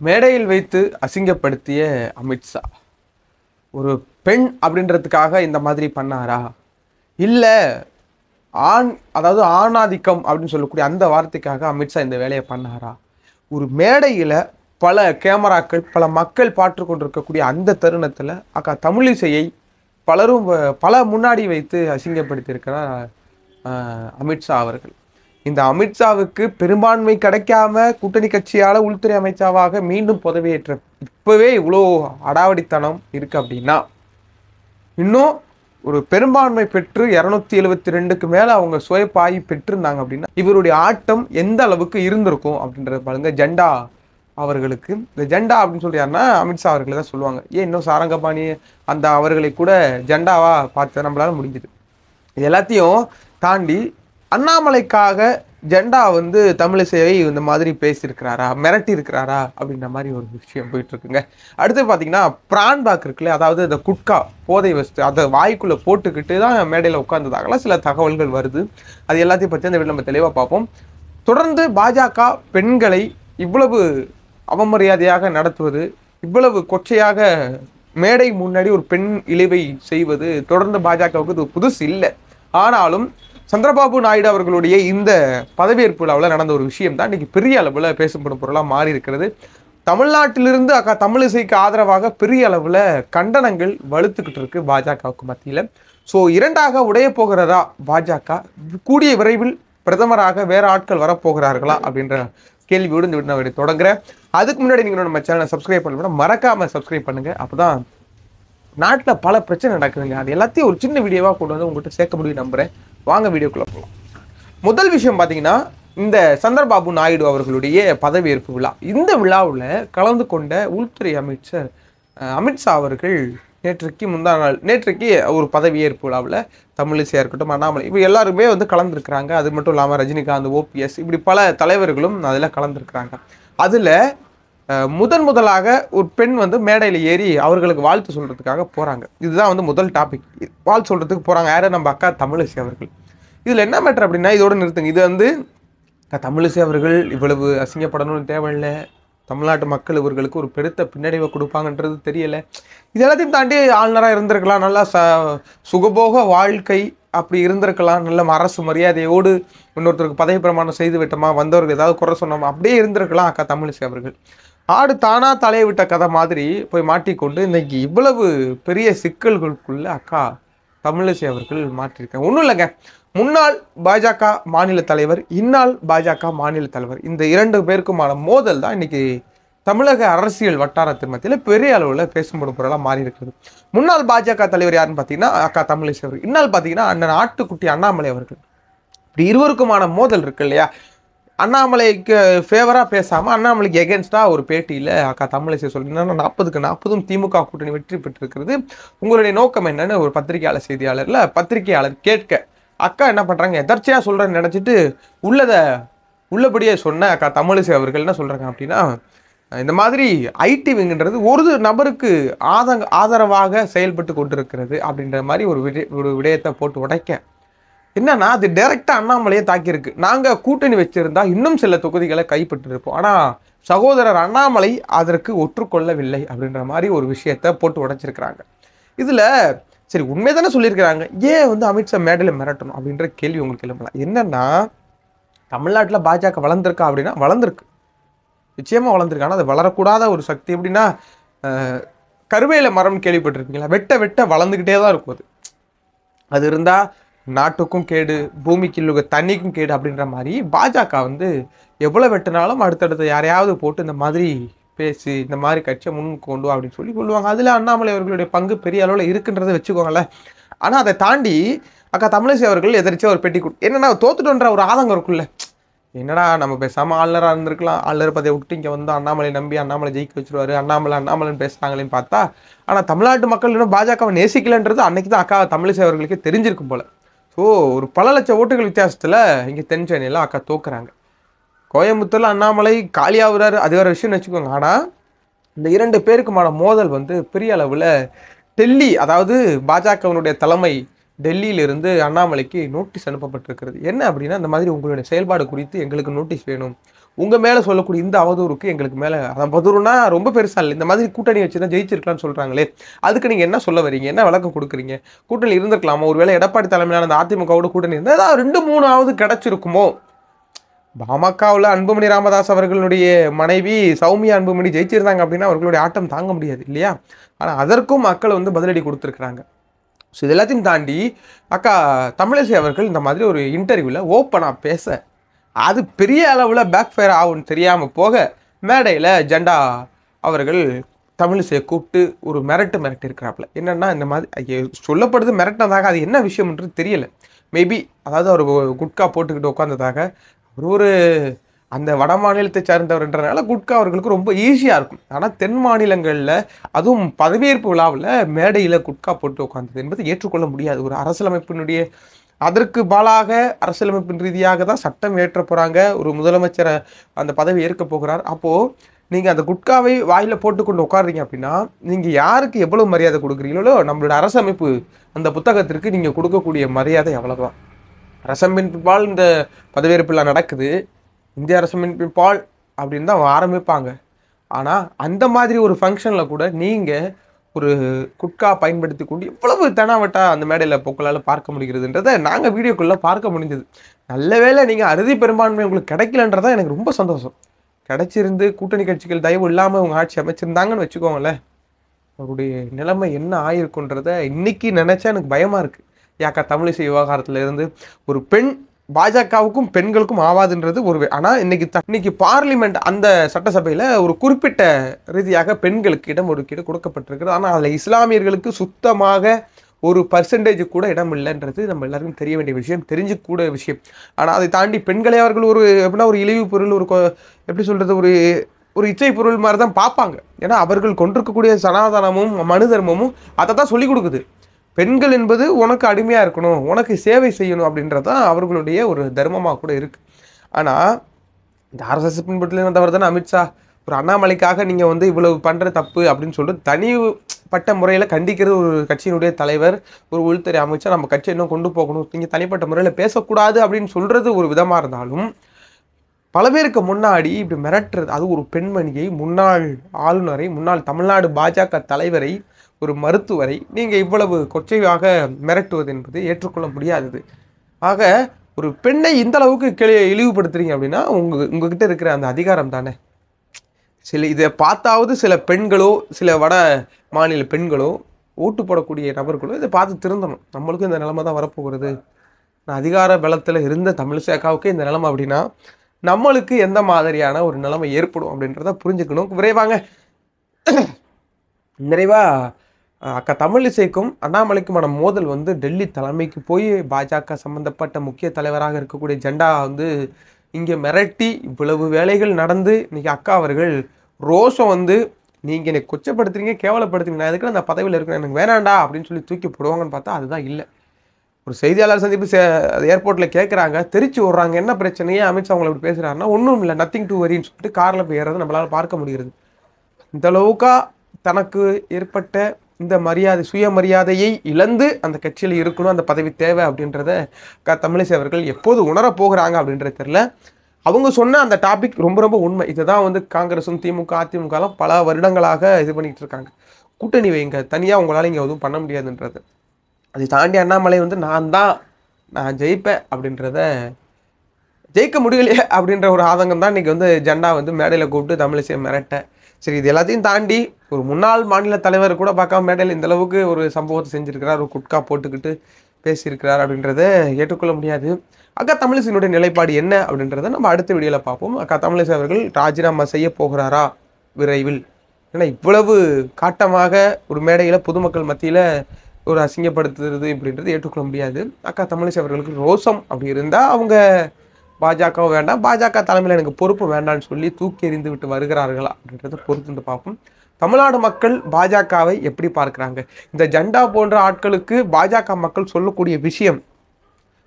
மேடையில் வைத்து அசிங்கப்படுத்திய அமித்ஷா ஒரு பெண் அப்படின்றதுக்காக இந்த மாதிரி பண்ணாரா? இல்லை அதாவது ஆணாதிக்கம் அப்படின்னு சொல்லக்கூடிய அந்த வார்த்தைக்காக அமித்ஷா இந்த வேலையை பண்ணாரா? ஒரு மேடையில் பல கேமராக்கள் பல மக்கள் பார்த்து கொண்டிருக்கக்கூடிய அந்த தருணத்தில் அக்கா தமிழிசையை பல முன்னாடி வைத்து அசிங்கப்படுத்தியிருக்கிறார் அமித்ஷா அவர்கள். இந்த அமித்ஷாவுக்கு பெரும்பான்மை கிடைக்காம கூட்டணி கட்சியால் உள்துறை அமைச்சராக மீண்டும் பதவியேற்ற இப்பவே இவ்வளோ அடாவடித்தனம் இருக்கு அப்படின்னா, இன்னும் ஒரு பெரும்பான்மை பெற்று 272க்கு மேலே அவங்க சுயப்பாய் பெற்றிருந்தாங்க அப்படின்னா இவருடைய ஆட்டம் எந்த அளவுக்கு இருந்திருக்கும் அப்படின்றத பாருங்க. ஜெண்டா அவர்களுக்கு இந்த ஜெண்டா அப்படின்னு சொல்லியாருன்னா அமித்ஷா அவர்களை தான் சொல்லுவாங்க. ஏன் இன்னும் சாரங்கபாணி அந்த அவர்களை கூட ஜெண்டாவா பார்த்து நம்மளால முடிஞ்சுது. இது எல்லாத்தையும் தாண்டி அண்ணாமலைக்காக ஜெண்டா தமிழிசையை இந்த மாதிரி பேசியிருக்கிறாரா, மிரட்டி இருக்கிறாரா அப்படின்ற மாதிரி ஒரு விஷயம் போயிட்டு இருக்குங்க. அடுத்து பார்த்தீங்கன்னா பிரான்பாக் இருக்குல்ல, அதாவது இந்த குட்கா போதை வஸ்து அதை வாய்க்குள்ளே போட்டுக்கிட்டு தான் மேடையில் உட்கார்ந்ததாகலாம் சில தகவல்கள் வருது. அது எல்லாத்தையும் பற்றி அந்த வீட்டில் நம்ம தெளிவாக பார்ப்போம். தொடர்ந்து பாஜக பெண்களை இவ்வளவு அவமரியாதையாக நடத்துவது, இவ்வளவு கொச்சையாக மேடை முன்னாடி ஒரு பெண் இழிவை செய்வது தொடர்ந்து பாஜகவுக்கு இது புதுசு இல்லை. ஆனாலும் சந்திரபாபு நாயுடு அவர்களுடைய இந்த பதவியேற்பு விழாவில் நடந்த ஒரு விஷயம் தான் இன்னைக்கு பெரிய அளவில் பேசப்படும் பொருளாக மாறி இருக்கிறது. தமிழ்நாட்டிலிருந்து அக்கா தமிழிசைக்கு ஆதரவாக பெரிய அளவில் கண்டனங்கள் வலுத்துக்கிட்டு இருக்கு பாஜகவுக்கு மத்தியில். ஸோ இரண்டாக உடைய போகிறதா பாஜக? கூடிய விரைவில் பிரதமராக வேற ஆட்கள் வரப்போகிறார்களா அப்படின்ற கேள்வியோடு இந்த வீடு நான் தொடங்குறேன். அதுக்கு முன்னாடி நீங்கள் நம்ம சேனலை சப்ஸ்கிரைப் பண்ணணும், மறக்காம சப்ஸ்கிரைப் பண்ணுங்க. அப்போதான் நாட்டில் பல பிரச்சனை நடக்குதுங்க, அது எல்லாத்தையும் ஒரு சின்ன வீடியோவாக கொண்டு வந்து உங்கள்கிட்ட சேர்க்க முடியும் நம்புறேன். வாங்க வீடியோக்குள்ள போகலாம். முதல் விஷயம் பார்த்தீங்கன்னா இந்த சந்திரபாபு நாயுடு அவர்களுடைய பதவியேற்பு விழா. இந்த விழாவில் கலந்து கொண்ட உள்துறை அமைச்சர் அமித்ஷா அவர்கள் நேற்றைக்கு ஒரு பதவியேற்பு விழாவில் தமிழிசையாக இருக்கட்டும், அண்ணாமலை இப்போ எல்லாருமே கலந்துருக்கிறாங்க. அது மட்டும் இல்லாமல் ரஜினிகாந்த், ஓபிஎஸ் இப்படி பல தலைவர்களும் அதில் கலந்துருக்கிறாங்க. அதில் முதலாக ஒரு பெண் மேடையில் ஏறி அவர்களுக்கு வாழ்த்து சொல்கிறதுக்காக போகிறாங்க. இதுதான் முதல் டாபிக். வாழ்த்து சொல்கிறதுக்கு போகிறாங்க. யார்? நம்ம அக்கா தமிழிசை அவர்கள். இதில் என்ன மேட்டர் அப்படின்னா, இதோட நிறுத்துங்க. இது தமிழிசை அவர்கள் இவ்வளவு அசிங்கப்படணும்னு தேவையில்லை. தமிழ்நாட்டு மக்கள் இவர்களுக்கு ஒரு பெருத்த பின்னடைவை கொடுப்பாங்கன்றது தெரியலை. இது எல்லாத்தையும் தாண்டி ஆளுநராக இருந்திருக்கலாம், நல்லா சுகபோக வாழ்க்கை அப்படி இருந்திருக்கலாம், நல்ல அரசு மரியாதையோடு இன்னொருத்தருக்கு பதவி பிரமாணம் செய்து விட்டோமா, வந்தவர்கள் ஏதாவது குறை சொன்னோமா, அப்படியே இருந்திருக்கலாம் அக்கா தமிழிசை அவர்கள். ஆடு தானா தலையை விட்ட கதை மாதிரி போய் மாட்டிக்கொண்டு இன்னைக்கு இவ்வளவு பெரிய சிக்கல்களுக்குள்ள அக்கா தமிழிசை அவர்கள் மாற்றிருக்காங்க. ஒன்றும் இல்லைங்க, முன்னாள் பாஜக மாநில தலைவர், இந்நாள் பாஜக மாநில தலைவர், இந்த இரண்டு பேருக்குமான மோதல் தான் இன்னைக்கு தமிழக அரசியல் வட்டாரத்தின் மத்தியில் பெரிய அளவில் பேசும்படும் பொருளாக மாறி இருக்கிறது. முன்னாள் பாஜக தலைவர் யாருன்னு பார்த்தீங்கன்னா அக்கா தமிழிசை அவர்கள். இந்நாள் பார்த்தீங்கன்னா அண்ணன் ஆட்டுக்குட்டி அண்ணாமலை அவர்கள். இப்படி இருவருக்குமான மோதல் இருக்கு இல்லையா? அண்ணாமலைக்கு ஃபேவராக பேசாமல் அண்ணாமலைக்கு எகென்ஸ்டாக ஒரு பேட்டியில் அக்கா தமிழிசை சொல்லிங்கன்னா 40க்கு 40 திமுக கூட்டணி வெற்றி பெற்றிருக்கிறது, உங்களுடைய நோக்கம் என்னன்னு ஒரு பத்திரிகையாளர் கேட்க அக்கா என்ன பண்ணுறாங்க, எதர்ச்சியாக சொல்கிறேன்னு நினச்சிட்டு உள்ளபடியே சொன்ன அக்கா தமிழிசை அவர்கள் என்ன சொல்கிறாங்க அப்படின்னா, இந்த மாதிரி ஐடி விங்குன்றது ஒரு நபருக்கு ஆதரவாக செயல்பட்டு கொண்டிருக்கிறது அப்படின்ற மாதிரி ஒரு விடயத்தை போட்டு உடைக்க, என்னன்னா அது டைரக்டா அண்ணாமலையை தாக்கியிருக்கு. நாங்க கூட்டணி வச்சிருந்தா இன்னும் சில தொகுதிகளை கைப்பற்றிருப்போம், ஆனா சகோதரர் அண்ணாமலை அதற்கு ஒற்றுக்கொள்ளவில்லை அப்படின்ற மாதிரி ஒரு விஷயத்த போட்டு உடைச்சிருக்கிறாங்க. இதுல சரி உண்மை தானே சொல்லியிருக்கிறாங்க, ஏன் அமித்ஷா மேடையில் மிரட்டணும் அப்படின்ற கேள்வி உங்களுக்கு எழுப்பலாம். என்னன்னா தமிழ்நாட்டில் பாஜக வளர்ந்துருக்கா அப்படின்னா வளர்ந்துருக்கு, நிச்சயமா வளர்ந்துருக்கு. ஆனால் அது வளரக்கூடாத ஒரு சக்தி. எப்படின்னா கருவேல மரம் கேள்விப்பட்டிருக்கீங்களா? வெட்ட வளர்ந்துக்கிட்டே தான் இருக்கும். அது இருந்தா நாட்டுக்கும் கேடு, பூமிக்கு தண்ணிக்கும் கேடு அப்படின்ற மாதிரி பாஜக எவ்வளோ வெட்டினாலும் அடுத்தடுத்து யாரையாவது போட்டு இந்த மாதிரி பேசி இந்த மாதிரி கட்சியை முன் கொண்டு அப்படின்னு சொல்லுவாங்க. அதில் அண்ணாமலை அவர்களுடைய பங்கு பெரிய அளவில் இருக்குன்றதை வச்சுக்கோங்களேன். ஆனால் அதை தாண்டி அக்கா தமிழிசை அவர்கள் எதிர்த்து ஒரு பெட்டி என்னன்னா தோத்துட்டுன்ற ஒரு ஆதங்கம் இருக்குல்ல, என்னடா நம்ம பேசாமல் ஆளுநராக இருந்திருக்கலாம், ஆளுநர் பதவியை விட்டு இங்கே அண்ணாமலை நம்பி அண்ணாமலை ஜெயிக்க வச்சுருவாரு, அண்ணாமலைன்னு பேசுகிறாங்களேன்னு பார்த்தா, ஆனால் தமிழ்நாட்டு மக்கள் இன்னும் பாஜகவை நேசிக்கலன்றது அன்னைக்கு தான் அக்கா தமிழிசை அவர்களுக்கு தெரிஞ்சிருக்கும் போல. ஸோ ஒரு பல லட்சம் ஓட்டுகள் வித்தியாசத்தில் இங்கே தென் சென்னையில் அக்கா தோக்குறாங்க. கோயம்புத்தூரில் அண்ணாமலை காலியாகிறாரு, அது வேறு விஷயம்னு வச்சுக்கோங்க. ஆனால் இந்த இரண்டு பேருக்குமான மோதல் பெரிய அளவில் டெல்லி, அதாவது பாஜகவினுடைய தலைமை டெல்லியிலிருந்து அண்ணாமலைக்கு நோட்டீஸ் அனுப்பப்பட்டிருக்கிறது. என்ன அப்படின்னா, இந்த மாதிரி உங்களுடைய செயல்பாடு குறித்து எங்களுக்கு நோட்டீஸ் வேணும், உங்கள் மேலே சொல்லக்கூடிய இந்த அவதூறுக்கு எங்களுக்கு மேலே அவதூறுனா ரொம்ப பெருசாக இல்லை, இந்த மாதிரி கூட்டணி வச்சு தான் ஜெயிச்சிருக்கலாம்னு சொல்கிறாங்களே, அதுக்கு நீங்கள் என்ன சொல்ல வரீங்க, என்ன விளக்கம் கொடுக்குறீங்க? கூட்டணி இருந்திருக்கலாமா? ஒருவேளை எடப்பாடி தலைமையிலான அந்த அதிமுகவோட கூட்டணி இருந்தால் ஏதாவது 2-3 கிடைச்சிருக்குமோ? பாமகவில் அன்புமணி ராமதாஸ் அவர்களுடைய மனைவி சௌமியா அன்புமணி ஜெயிச்சிருந்தாங்க அப்படின்னா அவர்களுடைய ஆட்டம் தாங்க முடியாது இல்லையா? ஆனால் அதற்கும் மக்கள் வந்து பதிலடி கொடுத்துருக்குறாங்க. ஸோ இது எல்லாத்தையும் தாண்டி அக்கா தமிழிசை அவர்கள் இந்த மாதிரி ஒரு இன்டர்வியூவில் ஓப்பனாக பேச அது பெரிய அளவில் பேக் ஃபயர் ஆகும்னு தெரியாமல் போக மேடையில் ஜெண்டா அவர்கள் தமிழிசையை கூப்பிட்டு ஒரு மிரட்டு இருக்கிறாப்புல. என்னென்னா இந்த மாதிரி சொல்லப்படுது மிரட்டினதாக, அது என்ன விஷயம்ன்றது தெரியலை. மேபி அதாவது அவர் குட்கா போட்டுக்கிட்டு உட்காந்ததாக, ஒரு அந்த வட மாநிலத்தை சார்ந்தவர்ன்றனால குட்கா அவர்களுக்கு ரொம்ப ஈஸியாக இருக்கும். ஆனால் தென் மாநிலங்களில் அதுவும் பதவியேற்பு விழாவில் மேடையில் குட்கா போட்டு உட்காந்தது என்பது ஏற்றுக்கொள்ள முடியாது. ஒரு அரசியலமைப்பினுடைய அதற்கு பாலாக அரசியலமைப்பின் ரீதியாக தான் சட்டம் ஏற்ற போகிறாங்க, ஒரு முதலமைச்சரை அந்த பதவி ஏற்க போகிறார். அப்போது நீங்கள் அந்த குட்காவை வாயில் போட்டுக்கொண்டு உட்காடுறீங்க அப்படின்னா நீங்கள் யாருக்கு எவ்வளோ மரியாதை கொடுக்குறீங்களோ நம்மளோட அரசமைப்பு அந்த புத்தகத்திற்கு நீங்கள் கொடுக்கக்கூடிய மரியாதை அவ்வளோதான். அரசமைப்பின்பால் இந்த பதவியேற்புலாம் நடக்குது, இந்திய அரசமைப்பின்பால் அப்படின்னு தான் ஆரம்பிப்பாங்க. ஆனால் அந்த மாதிரி ஒரு ஃபங்க்ஷனில் கூட நீங்கள் ஒரு குட்கா பயன்படுத்தி கொண்டு இவ்வளவு தெனாவட்டா அந்த மேடையில் போக்களால் பார்க்க முடிகிறதுன்றதை நாங்கள் வீடியோக்குள்ளே பார்க்க முடிஞ்சது. நல்ல வேளை நீங்கள் அறுதி பெரும்பான்மை உங்களுக்கு கிடைக்கலன்றதான் எனக்கு ரொம்ப சந்தோஷம். கிடைச்சிருந்து கூட்டணி கட்சிகள் தயவு இல்லாமல் அவங்க ஆட்சி அமைச்சிருந்தாங்கன்னு வச்சுக்கோங்களேன், அவருடைய நிலைமை என்ன ஆயிருக்குன்றத இன்னைக்கு நினச்சா எனக்கு பயமாக இருக்குது. யாக்கா தமிழிசை விவகாரத்தில் இருந்து ஒரு பெண் பாஜகவுக்கும் பெண்களுக்கும் ஆவாதுன்றது ஒரு, ஆனால் இன்னைக்கு பார்லிமெண்ட் அந்த சட்டசபையில் ஒரு குறிப்பிட்ட ரீதியாக பெண்களுக்கு இடம் ஒதுக்கீடு கொடுக்கப்பட்டிருக்கிறது. ஆனால் அதில் இஸ்லாமியர்களுக்கு சுத்தமாக ஒரு பர்சன்டேஜ் கூட இடம் இல்லைன்றது நம்ம எல்லாருக்கும் தெரிய வேண்டிய விஷயம், தெரிஞ்சுக்கூட விஷயம். ஆனால் அதை தாண்டி பெண்களை அவர்கள் ஒரு எப்படின்னா ஒரு இழிவு பொருள், ஒரு எப்படி சொல்கிறது, ஒரு இச்சை பொருள் மாதிரி தான் பார்ப்பாங்க. ஏன்னா அவர்கள் கொண்டிருக்கக்கூடிய சனாதனமும் மனு தர்மமும் அதை தான் சொல்லிக் கொடுக்குது. பெண்கள் என்பது உனக்கு அடிமையாக இருக்கணும், உனக்கு சேவை செய்யணும் அப்படின்றது தான் அவர்களுடைய ஒரு தர்மமாக கூட இருக்குது. ஆனால் இந்த ஆர்எஸ்எஸ் பின்பற்றில் வந்தவர் தானே அமித்ஷா, ஒரு அண்ணாமலைக்காக நீங்கள் வந்து இவ்வளவு பண்ணுற தப்பு அப்படின்னு சொல்லிட்டு தனிப்பட்ட முறையில் கண்டிக்கிறது ஒரு கட்சியினுடைய தலைவர், ஒரு உள்துறை அமைச்சர், நம்ம கட்சி இன்னும் கொண்டு போகணும், நீங்கள் தனிப்பட்ட முறையில் பேசக்கூடாது அப்படின்னு சொல்கிறது ஒரு விதமாக இருந்தாலும், பல பேருக்கு முன்னாடி இப்படி மிரட்டுறது, அது ஒரு பெண்மணியை, முன்னாள் ஆளுநரை, முன்னாள் தமிழ்நாடு பாஜக தலைவரை, ஒரு மருத்துவரை நீங்கள் இவ்வளவு கொச்சையாக மிரட்டுவது என்பது ஏற்றுக்கொள்ள முடியாதது. ஆக ஒரு பெண்ணை இந்த அளவுக்கு இழிவுபடுத்துறீங்க அப்படின்னா உங்ககிட்ட இருக்கிற அந்த அதிகாரம் தானே. இதை பார்த்தாவது சில பெண்களோ, சில வட மாநில பெண்களோ, ஓட்டு போடக்கூடிய நபர்களோ இதை பார்த்து திருந்தணும். நம்மளுக்கும் இந்த நிலைமை தான் வரப்போகிறது. அதிகார பலத்தில் இருந்த தமிழிசை அக்காவுக்கு இந்த நிலைமை அப்படின்னா நம்மளுக்கு எந்த மாதிரியான ஒரு நிலைமை ஏற்படும் அப்படின்றத புரிஞ்சுக்கணும். நிறைவா அக்கா தமிழிசைக்கும் அண்ணாமலைக்குமான மோதல் வந்து டெல்லி தலைமைக்கு போய் பாஜக சம்பந்தப்பட்ட முக்கிய தலைவராக இருக்கக்கூடிய ஜெண்டா வந்து இங்கே மிரட்டி இவ்வளவு வேலைகள் நடந்து இன்னைக்கு அக்கா அவர்கள் ரோஷம் வந்து நீங்கள் என்னை கொச்சப்படுத்துறீங்க, கேவலப்படுத்துறீங்க, நான் எதுக்கு அந்த பதவியில் இருக்கிறேன், எனக்கு வேணாண்டா அப்படின்னு சொல்லி தூக்கி போடுவாங்கன்னு பார்த்தா அதுதான் இல்லை. ஒரு செய்தியாளர் சந்திப்பு ஏர்போர்ட்டில் கேட்குறாங்க, தெரிச்சு விட்றாங்க, என்ன பிரச்சனையே அமித்ஷா அவங்களை இப்படி பேசுகிறாருன்னா ஒன்றும் இல்லை, நத்திங் டு வரின்னு சொல்லிட்டு காரில் போய் ஏறது நம்மளால் பார்க்க முடிகிறது. இந்த அளவுக்கா தனக்கு ஏற்பட்ட இந்த மரியாதை, சுயமரியாதையை இழந்து அந்த கட்சியில் இருக்கணும், அந்த பதவி தேவை அப்படின்றத தமிழிசை அவர்கள் எப்போது உணரப் போகிறாங்க அப்படின்றது தெரியல. அவங்க சொன்ன அந்த டாபிக் ரொம்ப ரொம்ப உண்மை. இதை தான் வந்து காங்கிரஸும் திமுக அதிமுகலாம் பல வருடங்களாக இது பண்ணிகிட்டு இருக்காங்க. கூட்டணி வைங்க, தனியாக உங்களால் இங்கே எதுவும் பண்ண முடியாதுன்றது. அதை தாண்டி அண்ணாமலை வந்து நான் ஜெயிப்பேன் அப்படின்றத ஜெயிக்க முடியலையே அப்படின்ற ஒரு ஆதங்கம் தான் இன்றைக்கி வந்து ஜெண்டா வந்து மேடையில் கூப்பிட்டு தமிழிசையை மிரட்ட. சரி, இது எல்லாத்தையும் தாண்டி ஒரு முன்னாள் மாநில தலைவர் கூட பார்க்காம மேடையில் இந்த அளவுக்கு ஒரு சம்பவத்தை செஞ்சுருக்கிறார், ஒரு குட்கா போட்டுக்கிட்டு பேசியிருக்கிறார் அப்படின்றத ஏற்றுக்கொள்ள முடியாது. அக்கா தமிழிசையினுடைய நிலைப்பாடு என்ன அப்படின்றத நம்ம அடுத்த வீடியோவில் பார்ப்போம். அக்கா தமிழிசை அவர்கள் ராஜினாமா செய்ய போகிறாரா விரைவில்? ஏன்னா இவ்வளவு காட்டமாக ஒரு மேடையில் பொதுமக்கள் மத்தியில் ஒரு அசிங்கப்படுத்துறது அப்படின்றது ஏற்றுக்கொள்ள முடியாது. அக்கா தமிழிசை அவர்களுக்கு ரோசம் அப்படி இருந்தால் அவங்க பாஜகவும் வேண்டாம், பாஜக தலைமையில் எனக்கு பொறுப்பு வேண்டாம்னு சொல்லி தூக்கி எறிந்து விட்டு வருகிறார்களா அப்படின்றத பொறுத்து பார்ப்போம். தமிழ்நாடு மக்கள் பாஜகவை எப்படி பார்க்குறாங்க? இந்த ஜெண்டா போன்ற ஆட்களுக்கு பாஜக மக்கள் சொல்லக்கூடிய விஷயம்,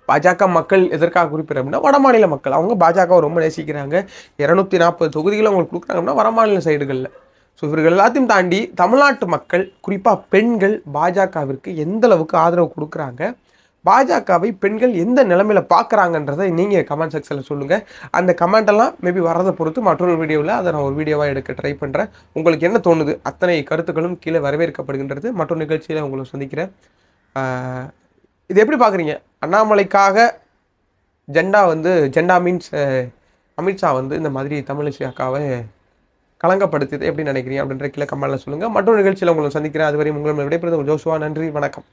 பாஜக மக்கள் எதற்காக குறிப்பிட அப்படின்னா வட மாநில மக்கள், அவங்க பாஜகவை ரொம்ப நேசிக்கிறாங்க. 240 தொகுதிகளை அவங்களுக்கு கொடுக்குறாங்கன்னா வட மாநில சைடுகளில். ஸோ இவர்கள் எல்லாத்தையும் தாண்டி தமிழ்நாட்டு மக்கள், குறிப்பாக பெண்கள் பாஜகவிற்கு எந்த அளவுக்கு ஆதரவு கொடுக்குறாங்க, பாஜகவை பெண்கள் எந்த நிலைமையில பார்க்குறாங்கன்றதை நீங்கள் கமெண்ட் செக்ஷனில் சொல்லுங்கள். அந்த கமெண்டெல்லாம் மேபி வரதை பொறுத்து மற்றொரு வீடியோவில் அதை நான் ஒரு வீடியோவாக எடுக்க ட்ரை பண்ணுறேன். உங்களுக்கு என்ன தோணுது? அத்தனை கருத்துக்களும் கீழே வரவேற்கப்படுகின்றது. மற்றொரு நிகழ்ச்சியில் உங்களை சந்திக்கிறேன். இது எப்படி பார்க்குறீங்க? அண்ணாமலைக்காக ஜெண்டா மீன்ஸ் அமித்ஷா இந்த மாதிரி தமிழிசை அக்காவை களங்கப்படுத்தியது எப்படி நினைக்கிறீங்க அப்படின்ற கீழே கமெண்ட்ல சொல்லுங்கள். மற்றொரு நிகழ்ச்சியில் உங்களை சந்திக்கிறேன். அதுவரை உங்களை விடைபெறுவது ஜோஷுவா. நன்றி, வணக்கம்.